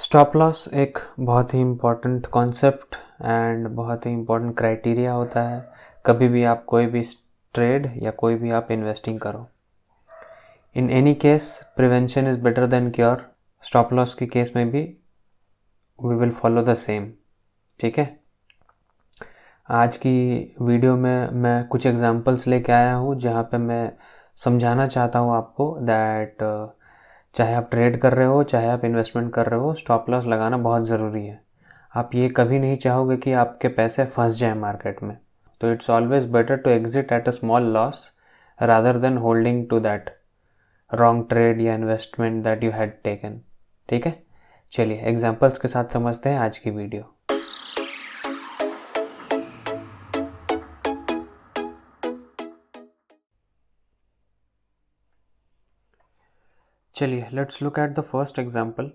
Stop loss एक बहुत ही important concept and बहुत ही इम्पोर्टेंट क्राइटेरिया होता है कभी भी आप कोई भी ट्रेड या कोई भी आप इन्वेस्टिंग करो। In any case prevention is better than cure. Stop loss के केस में भी we will follow the same. ठीक है, आज की वीडियो में मैं कुछ एग्जांपल्स लेके आया हूँ जहाँ पे मैं समझाना चाहता हूँ आपको दैट चाहे आप ट्रेड कर रहे हो चाहे आप इन्वेस्टमेंट कर रहे हो, स्टॉप लॉस लगाना बहुत ज़रूरी है। आप ये कभी नहीं चाहोगे कि आपके पैसे फंस जाएं मार्केट में, तो it's always better to exit at a small loss rather than holding to that wrong trade या investment that you had taken. ठीक है, चलिए एग्जांपल्स के साथ समझते हैं आज की वीडियो। चलिए let's look at the first example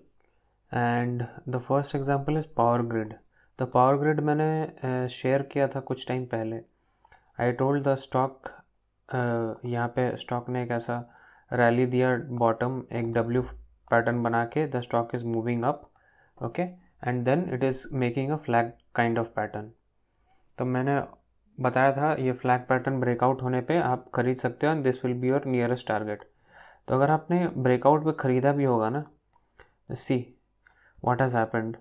and the first example is power grid. The power grid मैंने शेयर किया था कुछ टाइम पहले। आई टोल्ड द स्टॉक, यहाँ पे स्टॉक ने एक ऐसा रैली दिया, बॉटम एक डब्ल्यू पैटर्न बना के the stock is moving up, okay, and then it is making a flag kind of pattern. तो मैंने बताया था ये फ्लैग पैटर्न ब्रेकआउट होने पे आप खरीद सकते हो and this will be your nearest target. तो अगर आपने ब्रेकआउट पे ख़रीदा भी होगा ना, सी व्हाट हैज़ हैपेंड,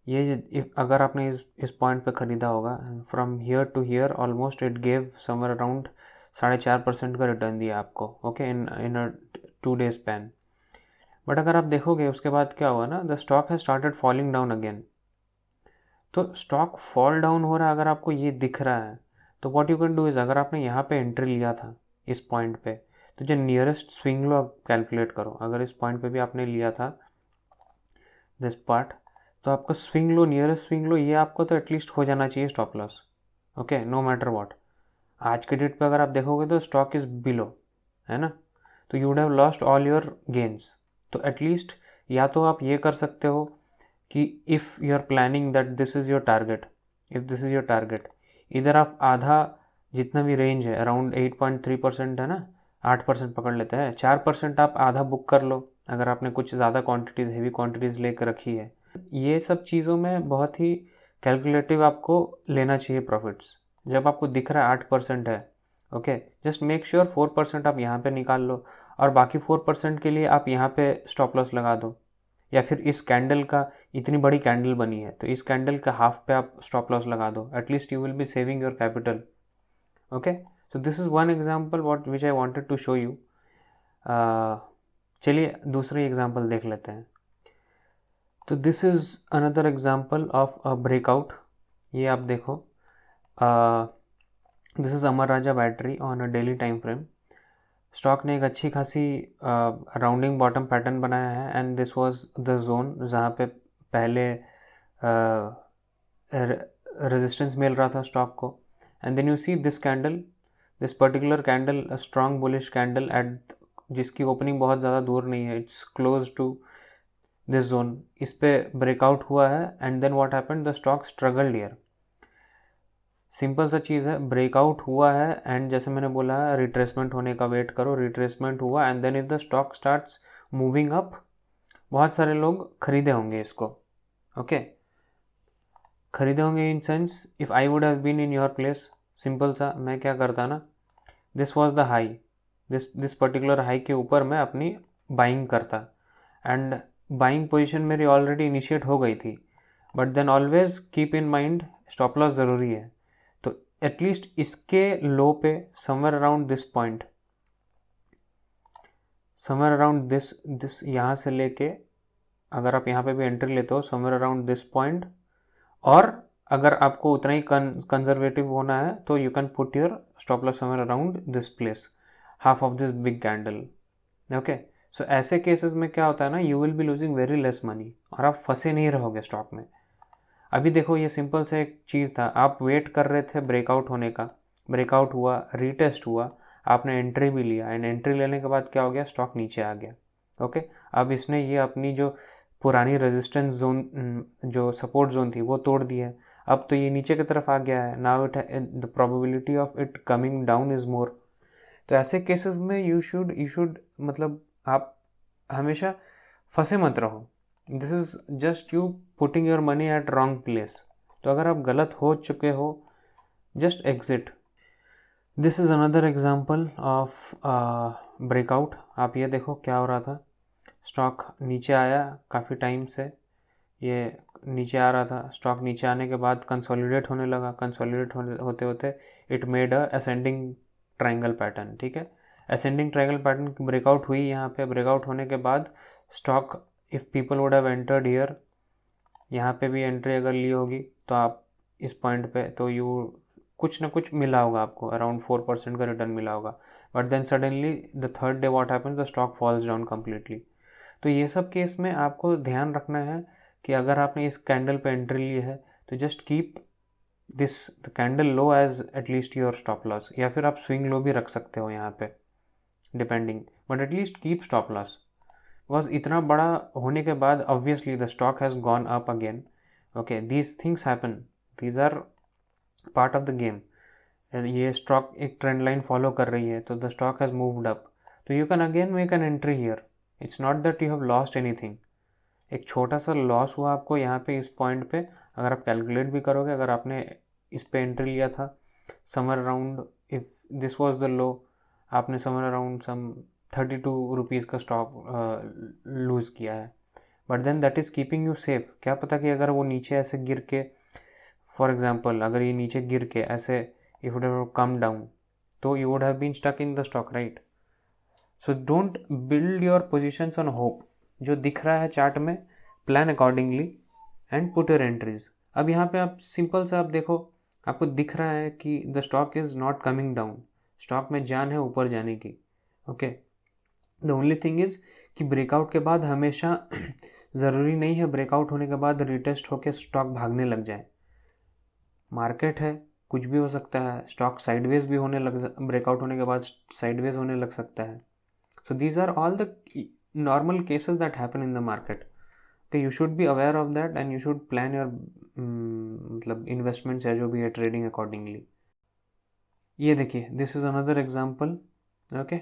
ये अगर आपने इस पॉइंट पे ख़रीदा होगा, from here to here almost it gave somewhere around 4.5% का रिटर्न दिया आपको, okay, in a 2 day span. But अगर आप देखोगे उसके बाद क्या हुआ ना, the stock has started falling down again. तो स्टॉक फॉल डाउन हो रहा है, अगर आपको ये दिख रहा है तो what you can do is, अगर आपने यहाँ पे एंट्री लिया था इस पॉइंट पे, तो जो नियरेस्ट स्विंग लो आप कैलकुलेट करो। अगर इस पॉइंट पे भी आपने लिया था दिस पार्ट, तो आपका swing low, nearest swing low, ये आपको तो एटलीस्ट हो जाना चाहिए stop loss, okay, no matter what. आज के डेट पे अगर आप देखोगे तो स्टॉक इज बिलो, है ना, तो you would have lost all your gains. तो एटलीस्ट या तो आप ये कर सकते हो कि if you are planning that this is your target, if this is your target, इधर आप आधा जितना भी रेंज है अराउंड 8.3% है ना, 8% पकड़ लेते हैं, 4% आप आधा बुक कर लो अगर आपने कुछ ज़्यादा क्वांटिटीज़, हेवी क्वांटिटीज़ लेकर रखी है। ये सब चीज़ों में बहुत ही कैलकुलेटिव आपको लेना चाहिए प्रॉफिट्स। जब आपको दिख रहा है 8% है, ओके, जस्ट मेक श्योर 4% आप यहाँ पे निकाल लो और बाकी 4% के लिए आप यहाँ पे स्टॉप लॉस लगा दो। या फिर इस कैंडल का, इतनी बड़ी कैंडल बनी है तो इस कैंडल का हाफ पे आप स्टॉप लॉस लगा दो, at least you will be saving your capital, okay. So this is one example what which I wanted to show you. चलिए दूसरी एग्जांपल देख लेते हैं। तो this is another example of a breakout. ये आप देखो, this is Amar Raja battery on a daily time frame. Stock ने एक अच्छी खासी राउंडिंग बॉटम पैटर्न बनाया है and this was the zone जहाँ पे पहले रेजिस्टेंस मिल रहा था स्टॉक को। And then you see this candle, this particular candle, a strong bullish candle at, जिसकी ओपनिंग बहुत ज़्यादा दूर नहीं है, it's close to this zone. इस पे ब्रेकआउट हुआ है and then what happened, the stock struggled here. Simple सा चीज़ है, ब्रेकआउट हुआ है एंड जैसे मैंने बोला है रिट्रेसमेंट होने का वेट करो, रिट्रेसमेंट हुआ and then if the stock starts moving up, बहुत सारे लोग खरीदे होंगे इसको, ओके, खरीदे होंगे in sense if I would have been in your place, simple सा मैं क्या करता ना, this was the high, this particular high के ऊपर मैं अपनी बाइंग करता एंड बाइंग पोजीशन मेरी ऑलरेडी इनिशिएट हो गई थी। But then always keep in mind stop loss ज़रूरी है। तो एटलीस्ट इसके लो पे somewhere around this point, somewhere around this यहाँ से लेके अगर आप यहाँ पे भी एंट्री लेते हो समवेयर अराउंड दिस पॉइंट, और अगर आपको उतना ही कंजर्वेटिव होना है तो you can put your stop loss somewhere around this place, half of this big candle, okay. So ऐसे केसेस में क्या होता है ना, you will be losing very less money और आप फंसे नहीं रहोगे स्टॉक में। अभी देखो ये सिंपल से एक चीज़ था, आप वेट कर रहे थे ब्रेकआउट होने का, ब्रेकआउट हुआ, रीटेस्ट हुआ, आपने एंट्री भी लिया एंड एंट्री लेने के बाद क्या हो गया, स्टॉक नीचे आ गया, ओके। अब इसने ये अपनी जो पुरानी रेजिस्टेंस जोन, जो सपोर्ट जोन थी वो तोड़ दी है, अब तो ये नीचे की तरफ आ गया है, now it the probability of it coming down is more. तो ऐसे केसेस में यू शुड मतलब आप हमेशा फंसे मत रहो, this is just you putting your money at wrong place. तो अगर आप गलत हो चुके हो, just exit. This is another example of breakout. आप ये देखो क्या हो रहा था, स्टॉक नीचे आया काफ़ी टाइम से, ये नीचे आ रहा था, स्टॉक नीचे आने के बाद कंसोलिडेट होने लगा, कंसोलिडेट होते होते it made a ascending triangle pattern. ठीक है, असेंडिंग ट्रायंगल पैटर्न की ब्रेकआउट हुई यहाँ पे। ब्रेकआउट होने के बाद stock, if people would have entered here, यहाँ पे भी एंट्री अगर ली होगी तो आप इस पॉइंट पे, तो यू कुछ ना कुछ मिला होगा आपको, अराउंड 4% का रिटर्न मिला होगा। But then suddenly the third day what happens, the stock falls down completely. तो ये सब केस में आपको ध्यान रखना है कि अगर आपने इस कैंडल पे एंट्री ली है तो just keep this the candle low as at least your stop loss, या फिर आप स्विंग लो भी रख सकते हो यहाँ पे depending, but at least keep stop loss. Because इतना बड़ा होने के बाद obviously the stock has gone up again. Okay, these things happen, these are part of the game. ये स्टॉक एक ट्रेंड लाइन फॉलो कर रही है तो the stock has moved up, तो you can again make an entry here. It's not that you have lost anything. एक छोटा सा लॉस हुआ आपको यहाँ पे इस पॉइंट पे, अगर आप कैलकुलेट भी करोगे, अगर आपने इस पे एंट्री लिया था somewhere around, if this was the low, आपने समर अराउंड सम 32 रुपीज़ का स्टॉक लूज़ किया है, but then that is keeping you safe. क्या पता कि अगर वो नीचे ऐसे गिर के, फॉर एग्जाम्पल अगर ये नीचे गिर के ऐसे if would have come down, तो you would have been stuck in the stock, right? So don't build your positions on hope. जो दिख रहा है चार्ट में, plan accordingly and put your entries. अब यहाँ पे आप सिंपल से आप देखो, आपको दिख रहा है कि the stock is not coming down, stock में जान है ऊपर जाने की। Okay, the only thing is कि ब्रेकआउट के बाद हमेशा ज़रूरी नहीं है ब्रेकआउट होने के बाद रिटेस्ट होकर स्टॉक भागने लग जाए। मार्केट है, कुछ भी हो सकता है, स्टॉक साइडवेज भी होने लग, ब्रेकआउट होने के बाद साइडवेज होने लग सकता है। So these are all the normal cases that happen in the market. Okay, you should be aware of that and you should plan your मतलब investments है जो भी है trading accordingly. ये देखिए, this is another example. Okay,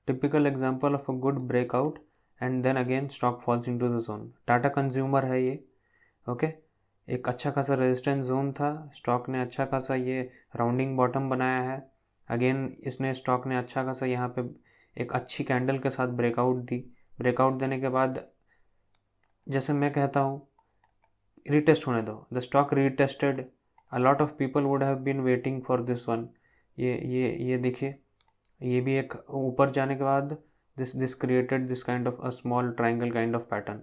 typical example of a good breakout and then again stock falls into the zone. Tata consumer है ये। Okay, एक अच्छा खासा रेजिस्टेंस जोन था, स्टॉक ने अच्छा खासा ये राउंडिंग बॉटम बनाया है। अगेन इसने स्टॉक ने अच्छा खासा यहाँ पे एक अच्छी कैंडल के साथ ब्रेकआउट दी। ब्रेकआउट देने के बाद जैसे मैं कहता हूँ, रीटेस्ट होने दो। The stock retested, a lot of people would have been waiting for this one. ये देखिए, ये भी एक ऊपर जाने के बाद this created this kind of a small triangle kind of pattern,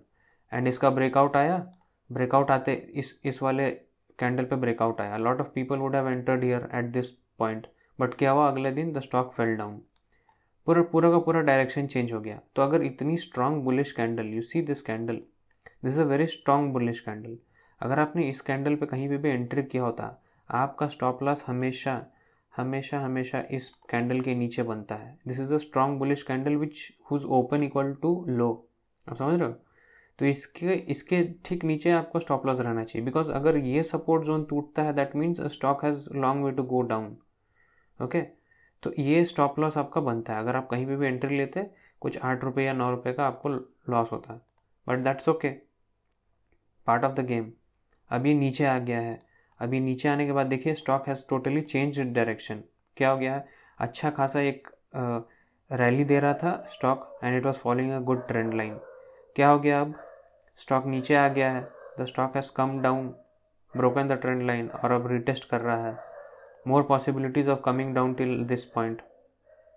and इसका ब्रेकआउट आया। ब्रेकआउट आते इस वाले कैंडल पे ब्रेकआउट आया। Lot of people would have entered here at this point, but क्या हुआ, अगले दिन द स्टॉक फेल डाउन, पूरा का पूरा डायरेक्शन चेंज हो गया। तो अगर इतनी strong bullish candle, you see this candle, this is a very strong bullish candle, अगर आपने इस कैंडल पे कहीं भी एंट्री किया होता, आपका स्टॉप लॉस हमेशा हमेशा हमेशा इस कैंडल के नीचे बनता है। This is a strong bullish candle which whose open equal to low. आप समझ रहे हो? तो इसके ठीक नीचे आपको स्टॉप लॉस रहना चाहिए, बिकॉज अगर ये सपोर्ट जोन टूटता है that means stock has long way to go down. Okay, तो ये स्टॉप लॉस आपका बनता है। अगर आप कहीं भी एंट्री लेते, कुछ 8 रुपये या 9 रुपये का आपको लॉस होता है, but that's okay, part of the game. अभी नीचे आ गया है, अभी नीचे आने के बाद देखिए stock has totally change direction. क्या हो गया है, अच्छा खासा एक रैली दे रहा था stock and it was following a good trend line. क्या हो गया, अब स्टॉक नीचे आ गया है, the stock has come down, broken the trend line, और अब रिटेस्ट कर रहा है। More possibilities of coming down till this point.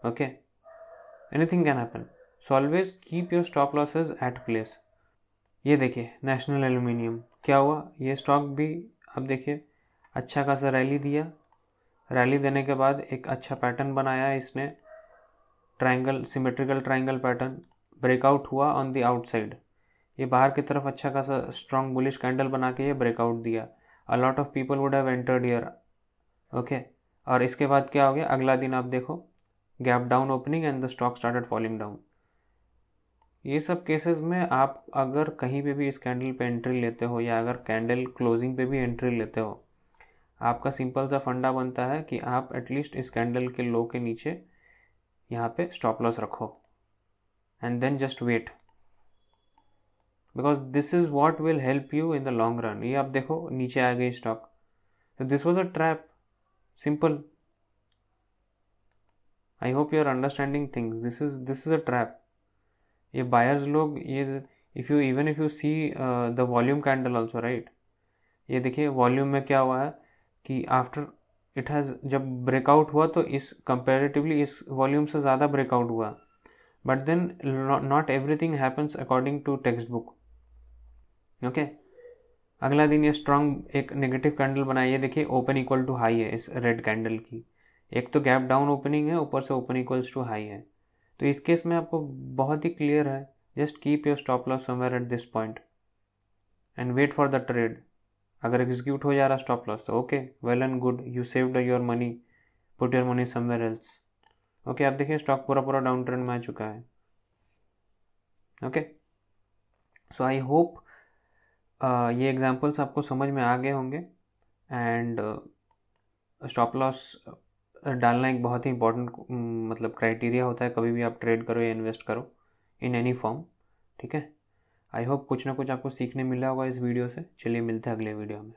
Okay, anything can happen, so always keep your stop losses at place. ये देखिए नेशनल एल्यूमिनियम, क्या हुआ, ये स्टॉक भी अब देखिए अच्छा खासा रैली दिया। रैली देने के बाद एक अच्छा पैटर्न बनाया इसने, triangle, symmetrical triangle pattern, breakout हुआ ऑन द आउटसाइड। ये बाहर की तरफ अच्छा खासा स्ट्रॉन्ग बुलिश कैंडल बना के ये ब्रेकआउट दिया। अ lot of people would have entered here. Okay, और इसके बाद क्या हो गया, अगला दिन आप देखो gap down opening and the stock started falling down. ये सब केसेस में आप अगर कहीं पे भी इस कैंडल पे एंट्री लेते हो, या अगर कैंडल क्लोजिंग पे भी एंट्री लेते हो, आपका सिंपल सा फंडा बनता है कि आप एटलीस्ट इस कैंडल के लो के नीचे यहाँ पे स्टॉप लॉस रखो and then just wait. Because this is what will help you in the long run. ये आप देखो नीचे आ गई स्टॉक, तो this was a trap, simple. I hope you are understanding things, this is a trap. ये buyers लोग, ये if you see the volume candle also, right, ये देखिए वॉल्यूम में क्या हुआ है कि आफ्टर इट हैज़, जब ब्रेकआउट हुआ तो इस कंपेरेटिवली इस वॉल्यूम से ज़्यादा ब्रेकआउट हुआ, but then not everything happens according to text book. Okay, अगला दिन ये स्ट्रांग एक नेगेटिव कैंडल बनाई, ये देखिए ओपन इक्वल टू हाई है इस रेड कैंडल की, एक तो गैप डाउन ओपनिंग है, ऊपर से ओपन इक्वल्स टू हाई है। तो इस केस में आपको बहुत ही क्लियर है, just keep your stop loss somewhere at this point and wait for the trade. अगर एग्जीक्यूट हो जा रहा स्टॉप लॉस तो okay, well and good, you saved your money, put your money somewhere else. Okay, आप देखिए stock पूरा पूरा down trend में आ चुका है। ओके, सो आई होप ये एग्जांपल्स आपको समझ में आ गए होंगे। एंड स्टॉप लॉस डालना एक बहुत ही इंपॉर्टेंट मतलब क्राइटेरिया होता है, कभी भी आप ट्रेड करो या इन्वेस्ट करो इन एनी फॉर्म, ठीक है। आई होप कुछ ना कुछ आपको सीखने मिला होगा इस वीडियो से। चलिए मिलते हैं अगले वीडियो में।